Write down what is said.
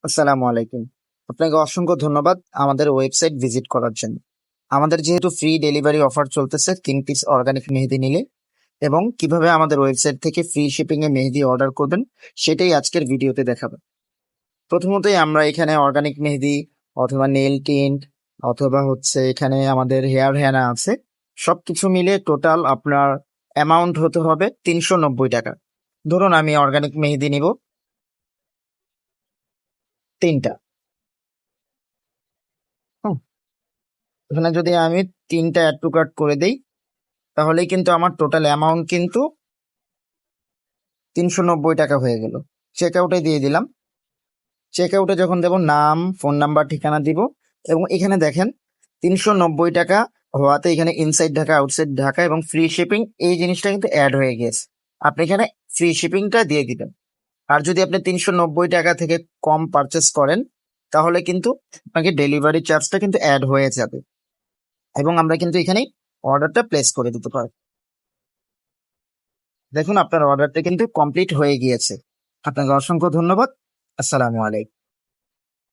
আসসালামু আলাইকুম। আপনাকে অসংখ্য ধন্যবাদ আমাদের ওয়েবসাইট ভিজিট করার জন্য। আমাদের যেহেতু ফ্রি ডেলিভারি অফার চলতেছে 3 পিস অর্গানিক মেহেদি নিলে, এবং কিভাবে আমাদের ওয়েবসাইট থেকে ফ্রি শিপিং এ মেহেদি অর্ডার করবেন সেটাই আজকের ভিডিওতে দেখাবো। প্রথমতই আমরা এখানে অর্গানিক মেহেদি অথবা নেল টিন্ট অথবা এখানে আমাদের হেয়ার হেনা আছে, সবকিছু মিলে টোটাল আপনার অ্যামাউন্ট হতে হবে 390 টাকা। ধরুন আমি অর্গানিক মেহেদি নিব 3টা। এখানে যদি আমি 3টা অ্যাড টু কার্ট করে দেই, তাহলেই কিন্তু আমার টোটাল অ্যামাউন্ট কিন্তু 390 টাকা হয়ে গেল। চেক আউটে দিয়ে দিলাম। চেক আউটে যখন দেব, নাম, ফোন নাম্বার, ঠিকানা দিব, এবং এখানে দেখেন 390 টাকা হওয়াতে এখানে ইনসাইড ঢাকা, আউটসাইড ঢাকা এবং ফ্রি শিপিং এই জিনিসটা কিন্তু অ্যাড হয়ে গেছে। আপনি এখানে ফ্রি শিপিংটা দিয়ে দিবেন। আর যদি আপনি 390 টাকা থেকে কম পারচেস করেন, তাহলে কিন্তু আপনাকে ডেলিভারি চার্জটা কিন্তু অ্যাড হয়ে যাবে, এবং আমরা কিন্তু এখানে অর্ডারটা প্লেস করে দিতে পারি। দেখুন আপনার অর্ডারটা কিন্তু কমপ্লিট হয়ে গিয়েছে। আপনাকে অসংখ্য ধন্যবাদ। আসসালামু আলাইকুম।